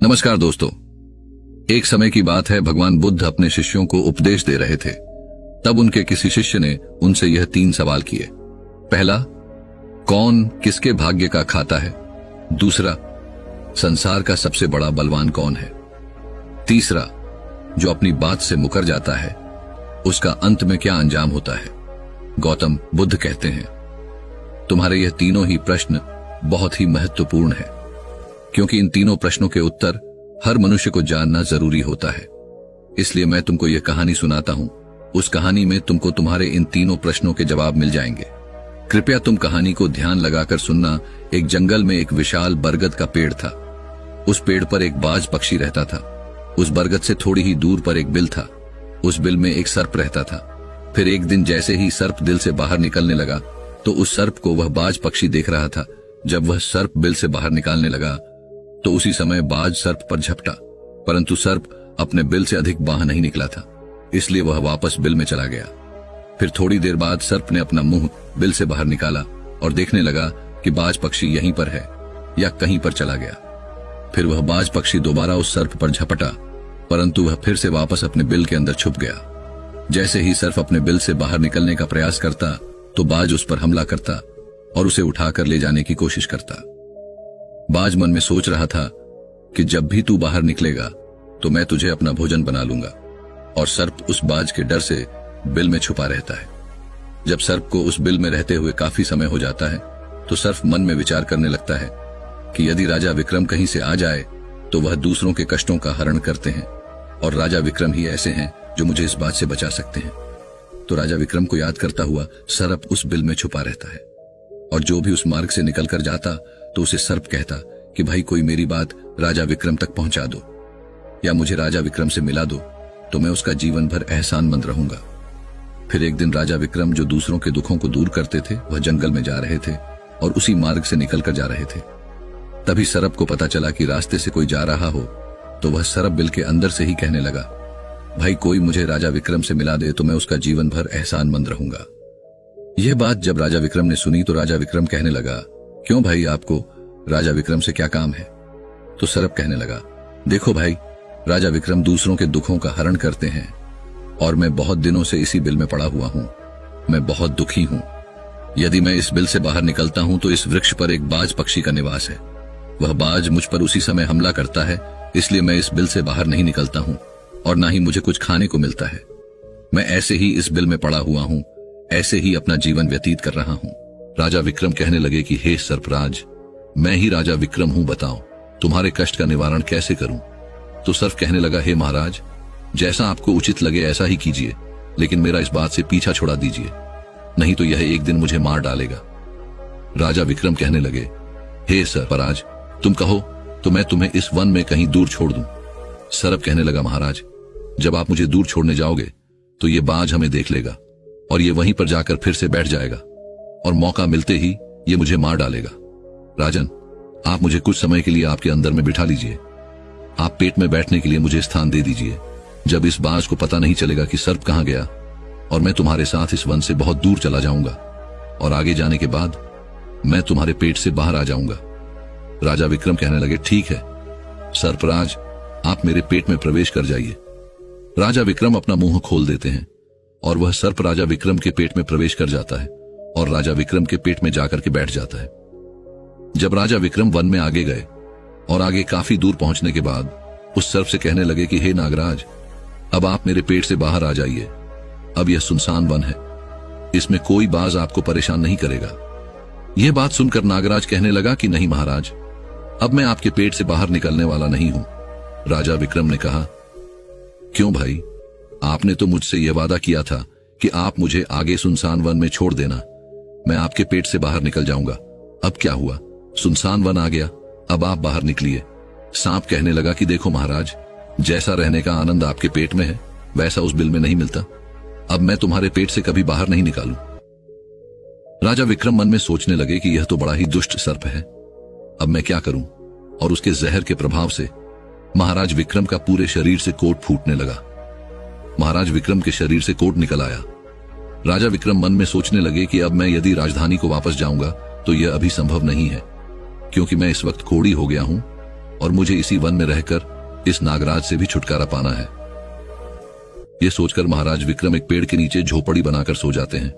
नमस्कार दोस्तों। एक समय की बात है, भगवान बुद्ध अपने शिष्यों को उपदेश दे रहे थे। तब उनके किसी शिष्य ने उनसे यह 3 सवाल किए। पहला, कौन किसके भाग्य का खाता है? दूसरा, संसार का सबसे बड़ा बलवान कौन है? तीसरा, जो अपनी बात से मुकर जाता है उसका अंत में क्या अंजाम होता है? गौतम बुद्ध कहते हैं, तुम्हारे यह तीनों ही प्रश्न बहुत ही महत्वपूर्ण है, क्योंकि इन तीनों प्रश्नों के उत्तर हर मनुष्य को जानना जरूरी होता है। इसलिए मैं तुमको यह कहानी सुनाता हूं। उस कहानी में तुमको तुम्हारे इन तीनों प्रश्नों के जवाब मिल जाएंगे। कृपया तुम कहानी को ध्यान लगाकर सुनना। एक जंगल में एक विशाल बरगद का पेड़ था। उस पेड़ पर एक बाज पक्षी रहता था। उस बरगद से थोड़ी ही दूर पर एक बिल था। उस बिल में एक सर्प रहता था। फिर एक दिन जैसे ही सर्प दिल से बाहर निकलने लगा तो उस सर्प को वह बाज पक्षी देख रहा था। जब वह सर्प बिल से बाहर निकालने लगा तो उसी समय बाज सर्प पर झपटा, परंतु सर्प अपने बिल से अधिक बाहर नहीं निकला था, इसलिए वह वापस बिल में चला गया। फिर थोड़ी देर बाद सर्प ने अपना मुंह बिल से बाहर निकाला और देखने लगा कि बाज पक्षी यहीं पर है या कहीं पर चला गया। फिर वह बाज पक्षी दोबारा उस सर्प पर झपटा, परंतु वह फिर से वापस अपने बिल के अंदर छुप गया। जैसे ही सर्प अपने बिल से बाहर निकलने का प्रयास करता तो बाज उस पर हमला करता और उसे उठाकर ले जाने की कोशिश करता। बाज मन में सोच रहा था कि जब भी तू बाहर निकलेगा तो मैं तुझे अपना भोजन बना लूंगा, और सर्प उस बाज के डर से बिल में छुपा रहता है। जब सर्प को उस बिल में रहते हुए काफी समय हो जाता है तो सर्प मन में विचार करने लगता है कि यदि राजा विक्रम कहीं से आ जाए तो वह दूसरों के कष्टों का हरण करते हैं, और राजा विक्रम ही ऐसे हैं जो मुझे इस बात से बचा सकते हैं। तो राजा विक्रम को याद करता हुआ सर्प उस बिल में छुपा रहता है, और जो भी उस मार्ग से निकलकर जाता तो उसे सर्प कहता कि भाई कोई मेरी बात राजा विक्रम तक पहुंचा दो, या मुझे राजा विक्रम से मिला दो तो मैं उसका जीवन भर एहसानमंद रहूंगा। फिर एक दिन राजा विक्रम, जो दूसरों के दुखों को दूर करते थे, वह जंगल में जा रहे थे और उसी मार्ग से निकलकर जा रहे थे। तभी सर्प को पता चला कि रास्ते से कोई जा रहा हो, तो वह सर्प बिल के अंदर से ही कहने लगा, भाई कोई मुझे राजा विक्रम से मिला दे तो मैं उसका जीवन भर एहसानमंद रहूंगा। यह बात जब राजा विक्रम ने सुनी तो राजा विक्रम कहने लगा, क्यों भाई, आपको राजा विक्रम से क्या काम है? तो सर्प कहने लगा, देखो भाई, राजा विक्रम दूसरों के दुखों का हरण करते हैं और मैं बहुत दिनों से इसी बिल में पड़ा हुआ हूं। मैं बहुत दुखी हूं। यदि मैं इस बिल से बाहर निकलता हूं तो इस वृक्ष पर एक बाज पक्षी का निवास है। वह बाज मुझ पर उसी समय हमला करता है, इसलिए मैं इस बिल से बाहर नहीं निकलता हूं और ना ही मुझे कुछ खाने को मिलता है। मैं ऐसे ही इस बिल में पड़ा हुआ हूं, ऐसे ही अपना जीवन व्यतीत कर रहा हूं। राजा विक्रम कहने लगे कि हे सर्पराज, मैं ही राजा विक्रम हूं, बताओ तुम्हारे कष्ट का निवारण कैसे करूं? तो सर्प कहने लगा, हे महाराज, जैसा आपको उचित लगे ऐसा ही कीजिए, लेकिन मेरा इस बात से पीछा छुड़ा दीजिए, नहीं तो यह एक दिन मुझे मार डालेगा। राजा विक्रम कहने लगे, हे सर्पराज, तुम कहो तो मैं तुम्हें इस वन में कहीं दूर छोड़ दूं। सर्प कहने लगा, महाराज, जब आप मुझे दूर छोड़ने जाओगे तो ये बाज हमें देख लेगा और ये वहीं पर जाकर फिर से बैठ जाएगा और मौका मिलते ही ये मुझे मार डालेगा। राजन, आप मुझे कुछ समय के लिए आपके अंदर में बिठा लीजिए। आप पेट में बैठने के लिए मुझे स्थान दे दीजिए। जब इस बाज को पता नहीं चलेगा कि सर्प कहां गया, और मैं तुम्हारे साथ इस वन से बहुत दूर चला जाऊंगा, और आगे जाने के बाद मैं तुम्हारे पेट से बाहर आ जाऊंगा। राजा विक्रम कहने लगे, ठीक है सर्पराज, आप मेरे पेट में प्रवेश कर जाइए। राजा विक्रम अपना मुंह खोल देते हैं और वह सर्प राजा विक्रम के पेट में प्रवेश कर जाता है और राजा विक्रम के पेट में जाकर के बैठ जाता है। जब राजा विक्रम वन में आगे गए और आगे काफी दूर पहुंचने के बाद उस सर्प से कहने लगे कि हे नागराज, अब आप मेरे पेट से बाहर आ जाइए। अब यह सुनसान वन है, इसमें कोई बाज आपको परेशान नहीं करेगा। यह बात सुनकर नागराज कहने लगा कि नहीं महाराज, अब मैं आपके पेट से बाहर निकलने वाला नहीं हूं। राजा विक्रम ने कहा, क्यों भाई, आपने तो मुझसे यह वादा किया था कि आप मुझे आगे सुनसान वन में छोड़ देना, मैं आपके पेट से बाहर निकल जाऊंगा। अब क्या हुआ, सुनसान वन आ गया, अब आप बाहर निकलिए। सांप कहने लगा कि देखो महाराज, जैसा रहने का आनंद आपके पेट में है वैसा उस बिल में नहीं मिलता। अब मैं तुम्हारे पेट से कभी बाहर नहीं निकालूं। राजा विक्रम मन में सोचने लगे कि यह तो बड़ा ही दुष्ट सर्प है, अब मैं क्या करूं? और उसके जहर के प्रभाव से महाराज विक्रम का पूरे शरीर से कोट फूटने लगा। महाराज विक्रम के शरीर से कोट निकल आया। राजा विक्रम मन में सोचने लगे कि अब मैं यदि राजधानी को वापस जाऊंगा तो यह अभी संभव नहीं है, क्योंकि मैं इस वक्त कोढ़ी हो गया हूं और मुझे इसी वन में रहकर इस नागराज से भी छुटकारा पाना है। यह सोचकर महाराज विक्रम एक पेड़ के नीचे झोपड़ी बनाकर सो जाते हैं।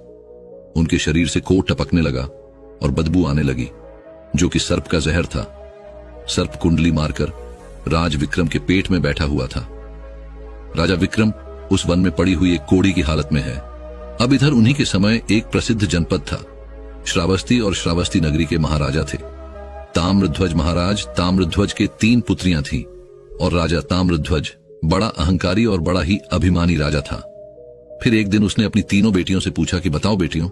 उनके शरीर से कोट टपकने लगा और बदबू आने लगी, जो कि सर्प का जहर था। सर्प कुंडली मारकर राज विक्रम के पेट में बैठा हुआ था। राजा विक्रम उस वन में पड़ी हुई एक कोड़ी की हालत में है। अब इधर उन्हीं के समय एक प्रसिद्ध जनपद था। श्रावस्ती और श्रावस्ती नगरी के महाराजा थे ताम्रध्वज महाराज। ताम्रध्वज के 3 पुत्रियां थीं और राजा ताम्रध्वज बड़ा अहंकारी और बड़ा ही अभिमानी राजा था। फिर एक दिन उसने अपनी तीनों बेटियों से पूछा कि बताओ बेटियों,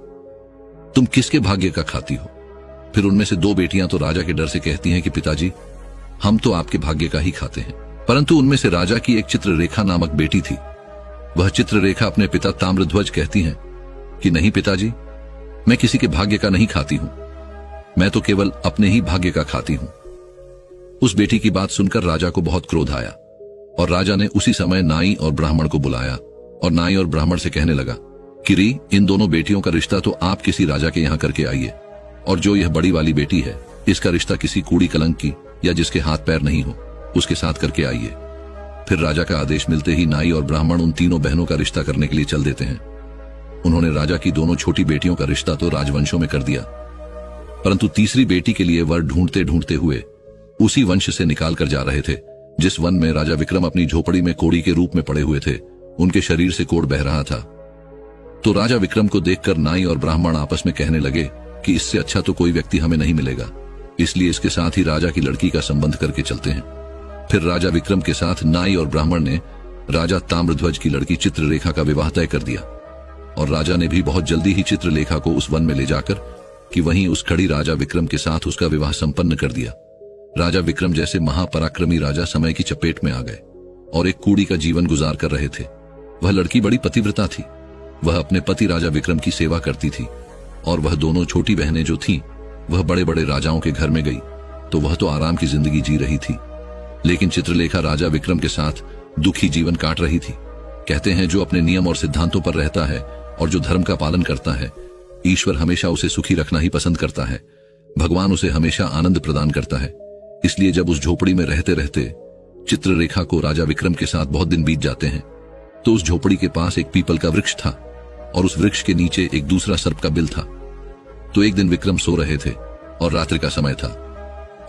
तुम किसके भाग्य का खाती हो? फिर उनमें से 2 बेटियां तो राजा के डर से कहती हैं कि पिताजी, हम तो आपके भाग्य का ही खाते हैं। परंतु उनमें से राजा की एक चित्ररेखा नामक बेटी थी। वह चित्ररेखा अपने पिता ताम्रध्वज कहती हैं कि नहीं पिताजी, मैं किसी के भाग्य का नहीं खाती हूं, मैं तो केवल अपने ही भाग्य का खाती हूं। उस बेटी की बात सुनकर राजा को बहुत क्रोध आया और राजा ने उसी समय नाई और ब्राह्मण को बुलाया और नाई और ब्राह्मण से कहने लगा कि री, इन दोनों बेटियों का रिश्ता तो आप किसी राजा के यहां करके आइए, और जो यह बड़ी वाली बेटी है इसका रिश्ता किसी कूड़ी कलंक की या जिसके हाथ पैर नहीं हो उसके साथ करके आइए। फिर राजा का आदेश मिलते ही नाई और ब्राह्मण उन तीनों बहनों का रिश्ता करने के लिए चल देते हैं। उन्होंने राजा की दोनों छोटी बेटियों का रिश्ता तो राजवंशों में कर दिया, परंतु तीसरी बेटी के लिए वर ढूंढते ढूंढते हुए उसी वंश से निकाल कर जा रहे थे जिस वन में राजा विक्रम अपनी झोपड़ी में कोड़ी के रूप में पड़े हुए थे। उनके शरीर से कोड़ बह रहा था। तो राजा विक्रम को देखकर नाई और ब्राह्मण आपस में कहने लगे कि इससे अच्छा तो कोई व्यक्ति हमें नहीं मिलेगा, इसलिए इसके साथ ही राजा की लड़की का संबंध करके चलते हैं। फिर राजा विक्रम के साथ नाई और ब्राह्मण ने राजा ताम्रध्वज की लड़की चित्ररेखा का विवाह तय कर दिया और राजा ने भी बहुत जल्दी ही चित्रलेखा को उस वन में ले जाकर कि वहीं उस खड़ी राजा विक्रम के साथ उसका विवाह संपन्न कर दिया। राजा विक्रम जैसे महापराक्रमी राजा समय की चपेट में आ गए और एक कूड़ी का जीवन गुजार कर रहे थे। वह लड़की बड़ी पतिव्रता थी। वह अपने पति राजा विक्रम की सेवा करती थी और वह दोनों छोटी बहनें जो थीं, वह बड़े बड़े राजाओं के घर में गई तो वह तो आराम की जिंदगी जी रही थी, लेकिन चित्रलेखा राजा विक्रम के साथ दुखी जीवन काट रही थी। कहते हैं जो अपने नियम और सिद्धांतों पर रहता है और जो धर्म का पालन करता है, ईश्वर हमेशा उसे सुखी रखना ही पसंद करता है। भगवान उसे हमेशा आनंद प्रदान करता है। इसलिए जब उस झोपड़ी में रहते रहते चित्ररेखा को राजा विक्रम के साथ बहुत दिन बीत जाते हैं, तो उस झोपड़ी के पास एक पीपल का वृक्ष था और उस वृक्ष के नीचे एक दूसरा सर्प का बिल था। तो एक दिन विक्रम सो रहे थे और रात्रि का समय था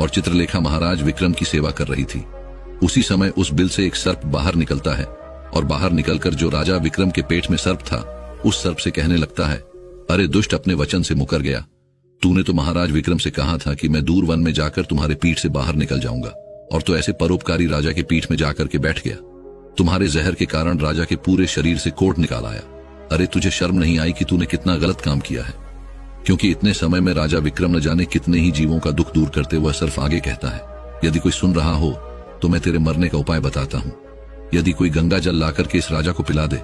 और चित्रलेखा महाराज विक्रम की सेवा कर रही थी। उसी समय उस बिल से एक सर्प बाहर निकलता है और बाहर निकलकर जो राजा विक्रम के पेट में सर्प था उस सर्प से कहने लगता है, अरे दुष्ट, अपने वचन से मुकर गया। तूने तो महाराज विक्रम से कहा था कि मैं दूर वन में जाकर तुम्हारे पीठ से बाहर निकल जाऊंगा, और तो ऐसे परोपकारी राजा के पीठ में जाकर के बैठ गया। तुम्हारे जहर के कारण राजा के पूरे शरीर से कोट निकाल आया। अरे तुझे शर्म नहीं आई कि तूने कितना गलत काम किया है? क्योंकि इतने समय में राजा विक्रम न जाने कितने ही जीवों का दुख दूर करते हुए सर्फ आगे कहता है, यदि कोई सुन रहा हो तो मैं तेरे मरने का उपाय बताता हूँ। यदि कोई गंगा जल लाकर के इस राजा को पिला दे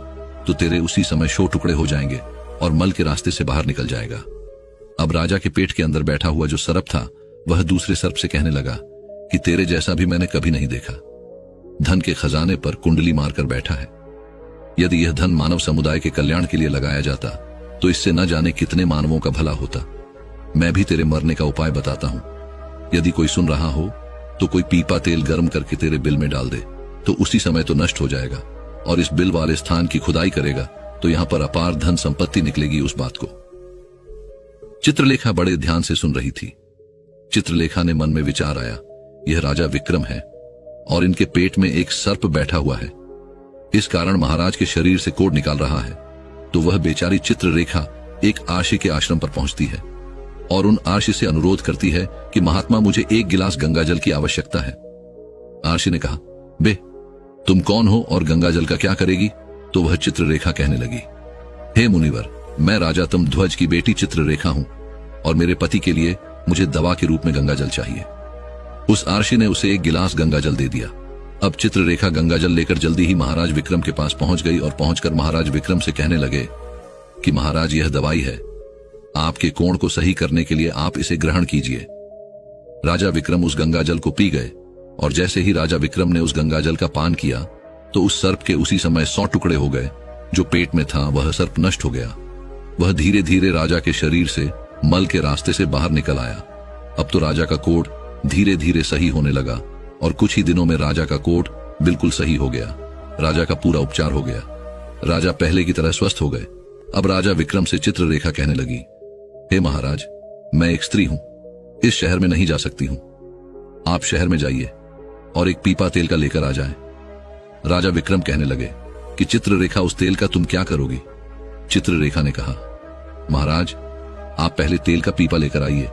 तो तेरे उसी समय 100 टुकड़े हो जाएंगे और मल के रास्ते से बाहर निकल जाएगा। अब राजा के पेट के अंदर बैठा हुआ जो सर्प था वह दूसरे सर्प से कहने लगा कि तेरे जैसा भी मैंने कभी नहीं देखा। धन के खजाने पर कुंडली मारकर बैठा है। यदि यह धन मानव समुदाय के कल्याण के लिए लगाया जाता तो इससे न जाने कितने मानवों का भला होता। मैं भी तेरे मरने का उपाय बताता हूं। यदि कोई सुन रहा हो तो कोई पीपा तेल गर्म करके तेरे बिल में डाल दे तो उसी समय तो नष्ट हो जाएगा, और इस बिल वाले स्थान की खुदाई करेगा तो यहां पर अपार धन संपत्ति निकलेगी उस बात को। चित्रलेखा बड़े ध्यान से सुन रही थी। चित्रलेखा ने मन में विचार आया, यह राजा विक्रम है और इनके पेट में एक सर्प बैठा हुआ है, इस कारण महाराज के शरीर से कोड़ निकाल रहा है। तो वह बेचारी चित्ररेखा एक आशी के आश्रम पर पहुंचती है और उन आशी से अनुरोध करती है कि महात्मा, मुझे 1 गिलास गंगा जल की आवश्यकता है। आशी ने कहा, बे तुम कौन हो और गंगा जल का क्या करेगी? तो वह चित्ररेखा कहने लगी, हे मुनिवर, मैं राजा ताम्रध्वज की बेटी चित्ररेखा हूं और मेरे पति के लिए मुझे दवा के रूप में गंगा जल चाहिए। उस आर्षि ने उसे 1 गिलास गंगा जल दे दिया। अब चित्ररेखा गंगा जल लेकर जल्दी ही महाराज विक्रम के पास पहुंच गई और पहुंचकर महाराज विक्रम से कहने लगे कि महाराज, यह दवाई है, आपके कोण को सही करने के लिए आप इसे ग्रहण कीजिए। राजा विक्रम उस गंगा जल को पी गए और जैसे ही राजा विक्रम ने उस गंगा जल का पान किया तो उस सर्प के उसी समय 100 टुकड़े हो गए। जो पेट में था वह सर्प नष्ट हो गया। वह धीरे धीरे राजा के शरीर से मल के रास्ते से बाहर निकल आया। अब तो राजा का कोढ़ धीरे धीरे सही होने लगा और कुछ ही दिनों में राजा का कोट बिल्कुल सही हो गया। राजा का पूरा उपचार हो गया। राजा पहले की तरह स्वस्थ हो गए। अब राजा विक्रम से चित्ररेखा कहने लगी, हे महाराज, मैं एक स्त्री हूं, इस शहर में नहीं जा सकती हूं। आप शहर में जाइए और एक पीपा तेल का लेकर आ जाएं। राजा विक्रम कहने लगे कि चित्ररेखा, उस तेल का तुम क्या करोगी? चित्ररेखा ने कहा, महाराज, आप पहले तेल का पीपा लेकर आइए,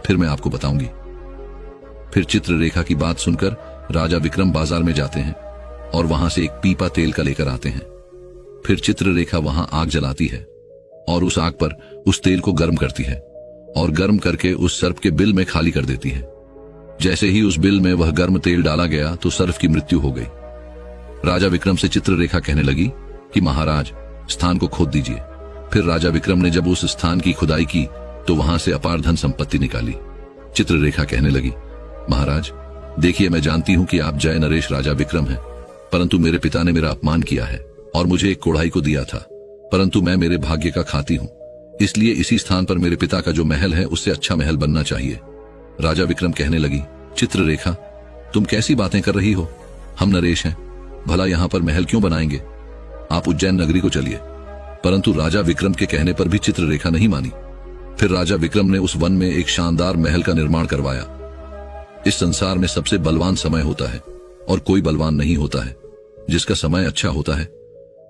फिर मैं आपको बताऊंगी। फिर चित्ररेखा की बात सुनकर राजा विक्रम बाजार में जाते हैं और वहां से एक पीपा तेल का लेकर आते हैं। फिर चित्ररेखा वहां आग जलाती है और उस आग पर उस तेल को गर्म करती है और गर्म करके उस सर्प के बिल में खाली कर देती है। जैसे ही उस बिल में वह गर्म तेल डाला गया तो सर्प की मृत्यु हो गई। राजा विक्रम से चित्ररेखा कहने लगी कि महाराज, स्थान को खोद दीजिए। फिर राजा विक्रम ने जब उस स्थान की खुदाई की तो वहां से अपार धन संपत्ति निकाली। चित्ररेखा कहने लगी, महाराज, देखिए, मैं जानती हूं कि आप जय नरेश राजा विक्रम हैं, परंतु मेरे पिता ने मेरा अपमान किया है और मुझे एक कोढ़ाई को दिया था, परंतु मैं मेरे भाग्य का खाती हूं, इसलिए इसी स्थान पर मेरे पिता का जो महल है उससे अच्छा महल बनना चाहिए। राजा विक्रम कहने लगी, चित्ररेखा, तुम कैसी बातें कर रही हो? हम नरेश हैं, भला यहां पर महल क्यों बनाएंगे? आप उज्जैन नगरी को चलिए। परंतु राजा विक्रम के कहने पर भी चित्ररेखा नहीं मानी। फिर राजा विक्रम ने उस वन में एक शानदार महल का निर्माण करवाया। इस संसार में सबसे बलवान समय होता है और कोई बलवान नहीं होता है। जिसका समय अच्छा होता है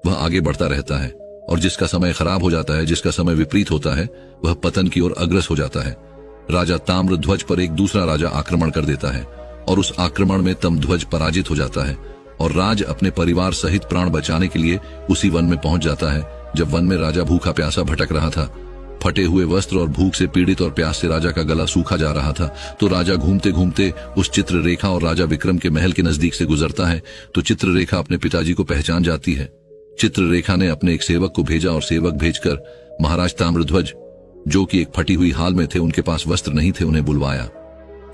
वह आगे बढ़ता रहता है, और जिसका समय खराब हो जाता है, जिसका समय विपरीत होता है, वह पतन की ओर अग्रसर हो जाता है। राजा ताम्रध्वज पर एक दूसरा राजा आक्रमण कर देता है और उस आक्रमण में तमध्वज पराजित हो जाता है और राज अपने परिवार सहित प्राण बचाने के लिए उसी वन में पहुंच जाता है। जब वन में राजा भूखा प्यासा भटक रहा था, फटे हुए वस्त्र और भूख से पीड़ित और प्यास से राजा का गला सूखा जा रहा था, तो राजा घूमते घूमते उस चित्ररेखा और राजा विक्रम के महल के नजदीक से गुजरता है। तो चित्ररेखा अपने पिताजी को पहचान जाती है। चित्ररेखा ने अपने एक सेवक को भेजा और सेवक भेजकर महाराज ताम्रध्वज, जो कि एक फटी हुई हाल में थे, उनके पास वस्त्र नहीं थे, उन्हें बुलवाया।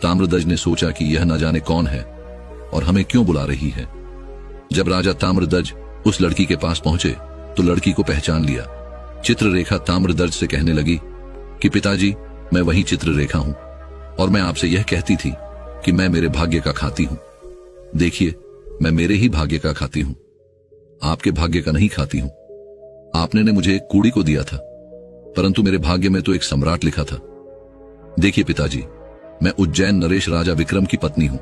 ताम्रध्वज ने सोचा कि यह न जाने कौन है और हमें क्यों बुला रही है। जब राजा ताम्रध्वज उस लड़की के पास पहुंचे तो लड़की को पहचान लिया। चित्ररेखा ताम्रध्वज से कहने लगी कि पिताजी, मैं वही चित्ररेखा हूं और मैं आपसे यह कहती थी कि मैं मेरे भाग्य का खाती हूं। देखिए, मैं मेरे ही भाग्य का खाती हूं, आपके भाग्य का नहीं खाती हूं। आपने ने मुझे एक कूड़ी को दिया था, परंतु मेरे भाग्य में तो एक सम्राट लिखा था। देखिए पिताजी, मैं उज्जैन नरेश राजा विक्रम की पत्नी हूं।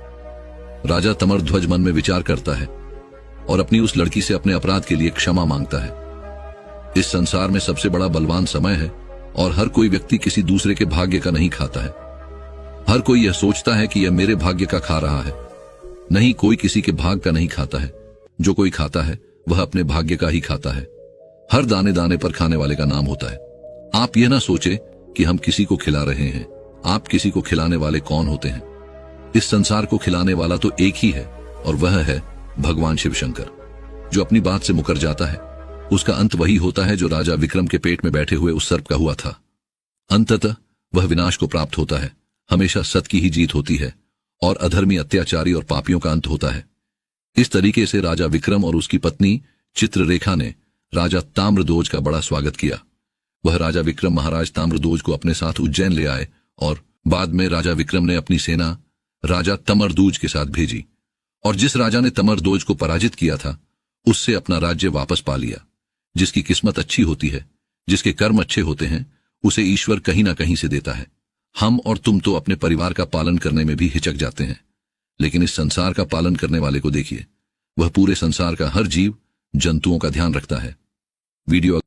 राजा ताम्रध्वज मन में विचार करता है और अपनी उस लड़की से अपने अपराध के लिए क्षमा मांगता है। इस संसार में सबसे बड़ा बलवान समय है और हर कोई व्यक्ति किसी दूसरे के भाग्य का नहीं खाता है। हर कोई यह सोचता है कि यह मेरे भाग्य का खा रहा है। नहीं, कोई किसी के भाग का नहीं खाता है। जो कोई खाता है वह अपने भाग्य का ही खाता है। हर दाने दाने पर खाने वाले का नाम होता है। आप यह ना सोचे कि हम किसी को खिला रहे हैं। आप किसी को खिलाने वाले कौन होते हैं? इस संसार को खिलाने वाला तो एक ही है और वह है भगवान शिव शंकर। जो अपनी बात से मुकर जाता है उसका अंत वही होता है जो राजा विक्रम के पेट में बैठे हुए उस सर्प का हुआ था। अंततः वह विनाश को प्राप्त होता है। हमेशा सत्य की ही जीत होती है और अधर्मी, अत्याचारी और पापियों का अंत होता है। इस तरीके से राजा विक्रम और उसकी पत्नी चित्ररेखा ने राजा ताम्रध्वज का बड़ा स्वागत किया। वह राजा विक्रम महाराज ताम्रध्वज को अपने साथ उज्जैन ले आए और बाद में राजा विक्रम ने अपनी सेना राजा ताम्रध्वज के साथ भेजी और जिस राजा ने ताम्रध्वज को पराजित किया था उससे अपना राज्य वापस पा लिया। जिसकी किस्मत अच्छी होती है, जिसके कर्म अच्छे होते हैं, उसे ईश्वर कहीं ना कहीं से देता है। हम और तुम तो अपने परिवार का पालन करने में भी हिचक जाते हैं, लेकिन इस संसार का पालन करने वाले को देखिए, वह पूरे संसार का हर जीव जंतुओं का ध्यान रखता है। वीडियो